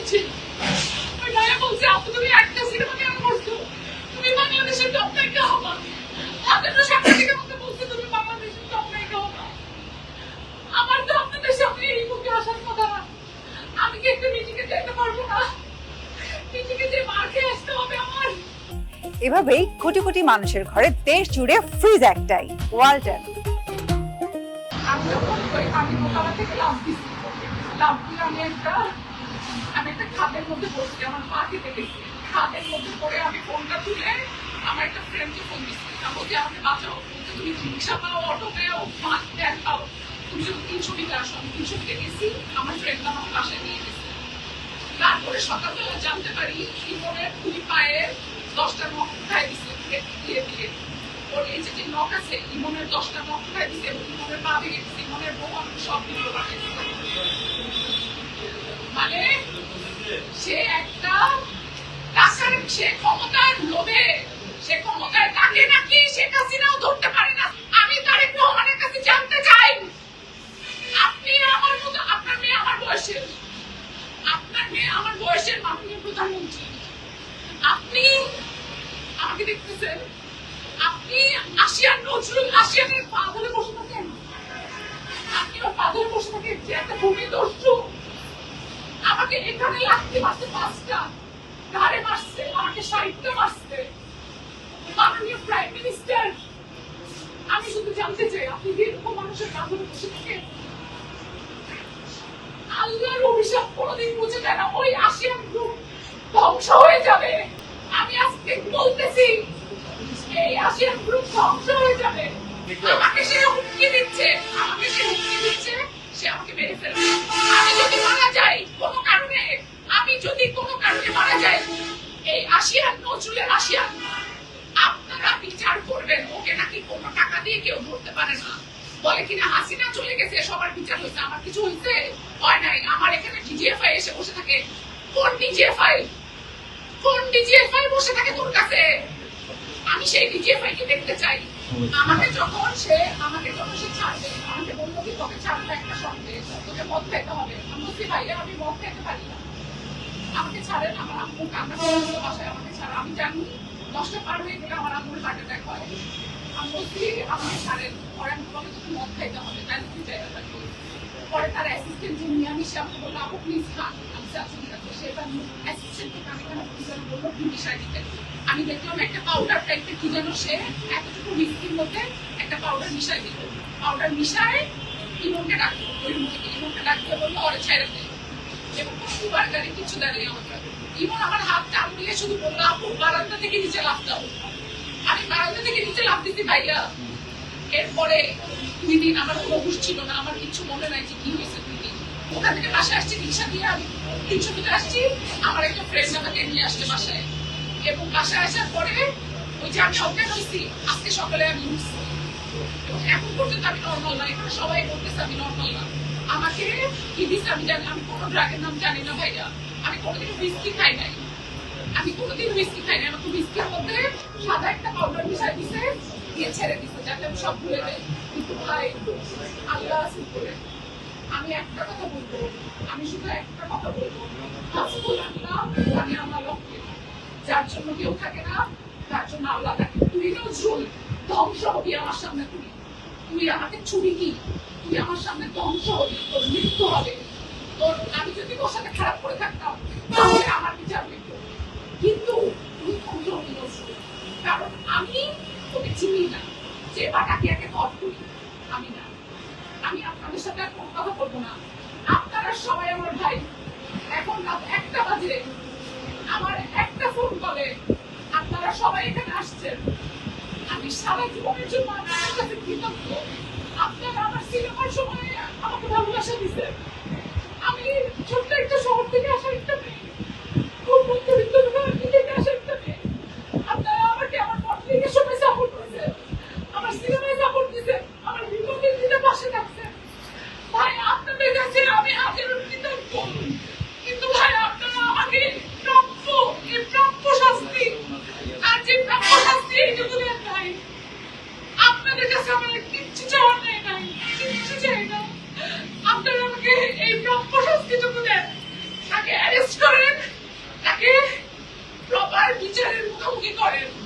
করছি। ওই ভাইয়া বলছে আপু তুমি একটা সিনেমা কেন করছো, তুমি বাংলাদেশের টপ নায়িকা হবা। তাদের তো সাংবাদিকের মধ্যে বলছে তুমি বাংলাদেশের টপ নায়িকা হবা। আমার তো আপনাদের সামনে এই মুখে আসার কথা না। আমি কি একটা মিটিংয়ে যেতে পারবো না? মিটিংয়ে যে মার খেয়ে আসতে হবে আমার। এভাবেই কোটি কোটি মানুষের ঘরে দেশ জুড়ে ফ্রিজ একটাই, ওয়ালটন। আমি যখন আমি দোকান থেকে লাভ দিচ্ছি, লাভ দিয়ে আমি একটা খাদের মধ্যে বসছি, আমার পা কেটে গেছে। খাদের মধ্যে পড়ে আমি ফোনটা তুলে আমার একটা ফ্রেন্ডকে ফোন দিচ্ছি, বলছি আমাকে বাঁচাও। বলছে তুমি রিক্সা পাও, অটো পাও, ভ্যান পাও, তুমি শুধু 300 মিটার আসো। আমি 300 মিটার গেছি, আমার ফ্রেন্ড আমাকে বাসায় নিয়ে গেছে। তারপরে সকালবেলা জানতে পারি ইমনের দুই পায়ে 10টা নখ উঠায় দিচ্ছে দিয়ে দিয়ে। ওর এই যে নখ আছে, ইমনের 10টা নখ উঠায় দিচ্ছে এবং ইমনের পা ভেঙে দিচ্ছে। ইমনের বউ আমাকে সব ভিডিও পাঠিয়েছে। মানে সে একটা টাকার, সে ক্ষমতার লোভে, সে ক্ষমতায় তাকে নাকি শেখ হাসিনাও ধরতে পারে না। আমি তারেক রহমানের কাছে জানতে চাই, আপনি আমার মতো, আপনার মেয়ে আমার বয়সের, আপনার মেয়ে আমার বয়সের মাননীয় প্রধানমন্ত্রী, আপনি আমাকে দেখতেছেন, আপনি আসিয়ান নজরুল আসিয়ানের পা ধরে বসে থাকেন, আপনি ওর পা ধরে বসে থাকেন যে একটা ভূমি দস্যু আমাকে এখানে লাগতে মারছে 5টা, ঘাড়ে মারছে, আমাকে 60টা মারছে। মাননীয় প্রাইম মিনিস্টার, আমি শুধু জানতে চাই আপনি এরকম মানুষের পা ধরে বসে থাকেন। আল্লাহর অভিশাপ কোনোদিন বুঝে যায় না, ওই আসিয়ান গ্রুপ ধ্বংস হয়ে যাবে। আমি আজকে বলতেছি এই আসিয়ান গ্রুপ ধ্বংস হয়ে যাবে। আমাকে সে হুমকি দিচ্ছে, আমাকে সে হুমকি দিচ্ছে, সে আমাকে মেরে ফেলবে। আমি যদি মারা যাই কোনো কারণে, আমি যদি কোনো কারণে মারা যাই, এই আসিয়ান নজরুলের আসিয়ান আপনারা বিচার করবেন। ওকে নাকি কোনো টাকা দিয়ে কেউ ধরতে পারে না। বলে কিনা হাসিনা চলে গেছে সবার বিচার হয়েছে, আমার কিছু হয়েছে হয় নাই। আমার এখানে ডিজিএফআই এসে বসে থাকে। কোন ডিজিএফআই, কোন ডিজিএফআই বসে থাকে তোর কাছে? আমি সেই ডিজিএফআই কে দেখতে চাই। আমাকে যখন সে ছাড়বে, আমাকে বললো কি তোকে ছাড়বে একটা সন্দেশ, তোকে মদ খাইতে হবে। আমি বলছি ভাইয়া আমি মদ খাইতে পারি না, আমাকে ছাড়েন। আমার আম্মু কান্না করে বাসায় আমাকে ছাড়া, আমি জানি 10টা পার হয়ে গেলে আমার আম্মুর হার্ট অ্যাটাক হয়। আমি বলছি আমাকে ছাড়েন, পরে আমি বলে তোকে মদ খাইতে হবে, তাই তুই চাইতে পারি। পরে তার অ্যাসিস্ট্যান্ট যে নিয়ে আমি সে আমাকে বললো আপু প্লিজ খান। আমি চাচ্ছি ঠিক আছে, সে তার অ্যাসিস্ট্যান্টকে কানে কানে বললো মিশাই দিতে। আমি দেখলাম একটা পাউডার টাইপের কি যেন সে এতটুকু হুইস্কির মধ্যে একটা পাউডার মিশাই দিল। পাউডার মিশায় ইমনকে ডাকলো, ওই রুম থেকে ইমনকে ডাকতে বললো ওরে ছেড়ে দে। এবং কোনো উবার গাড়ি কিছু দাঁড়িয়ে আমাকে, ইমন আমার হাত টান দিয়ে শুধু বললো আপু বারান্দা থেকে নিচে লাফ দাও। আমি বারান্দা থেকে নিচে লাফ দিতে ভাইয়া। এরপরে 2 দিন আমার কোনো হুঁশ ছিল না, আমার কিছু মনে নাই যে কি হয়েছে। 2 দিন ওখান থেকে বাসায় আসছি রিক্সা দিয়ে, আমি 300 মিটার আসছি, আমার একটা ফ্রেন্ড আমাকে নিয়ে আসছে বাসায়। এবং বাসায় আসার পরে ওই যে আমি অজ্ঞান হয়েছি, আজকে সকালে আমি উঠছি এবং এখন পর্যন্ত আমি নর্মাল না। এখানে সবাই বলতেছে আমি নর্মাল না। আমাকে কি দিচ্ছে আমি জানি, আমি কোনো ড্রাগের নাম জানি না ভাইয়া। আমি কোনোদিন হুইস্কি খাই নাই, আমি কোনোদিন হুইস্কি খাই নাই। আমাকে হুইস্কির মধ্যে সাদা একটা পাউডার মিশাই দিছে, দিয়ে ছেড়ে দিছে যাতে আমি সব ভুলে যাই। কিন্তু ভাই আল্লাহ আসিফ করে আমি একটা কথা বলবো, আমি শুধু একটা কথা বলবো, হাসবুল আল্লাহ ওয়া নি'মাল ওয়াকিল। যার জন্য কেউ থাকে না তার জন্য আল্লাহ থাকে। তুই নজরুল ধ্বংস হবি আমার সামনে, তুই আমাকে ছুরি কি, তুই আমার সামনে ধ্বংস হবি, তোর মৃত্যু হবে। তোর আমি যদি তোর সাথে খারাপ করে থাকতাম তাহলে আমার বিচার হইতো, কিন্তু তুই ধ্বংস হবি নজরুল। কারণ আমি তোকে চিনি না, যে বাটাকিয়াকে ভর করি আমি না। আমি আপনাদের সাথে আর কোনো কথা বলবো না। আপনারা সবাই আমার ভাই। এখন রাত 1টা বাজে, আমার একটা ফোন কলে আপনারা সবাই এখানে আসছেন। আমি সারা জীবনের জন্য আপনাদের কাছে কৃতজ্ঞ। আপনারা আমার সিনেমার সময় আমাকে ভালোবাসা দিচ্ছেন। আমি ছোট্ট একটা শহর থেকে আসা একটা মেয়ে, খুব মধ্যবিত্ত থেকে আসা একটা মেয়ে। আপনারা আমাকে আমার পত্রিকার সময় সাপোর্ট করেছেন, আমার সিনেমায় সাপোর্ট দিচ্ছেন, আমার বিপদের দিনে পাশে থাকছেন। ভাই আপনাদের কাছে আমি হাজারো কৃতজ্ঞ। কিন্তু ভাই আপনারা আমাকে প্রাপ্য শাস্তি, আর যে প্রাপ্য শাস্তি এইটুকু দেন ভাই। আপনাদের কাছে আমার কিচ্ছু চাওয়ার নাই, কিচ্ছু চাই না। আপনারা আমাকে এই প্রাপ্য শাস্তিটুকু দেন। করেন, তাকে প্রপার বিচারের মুখোমুখি করেন।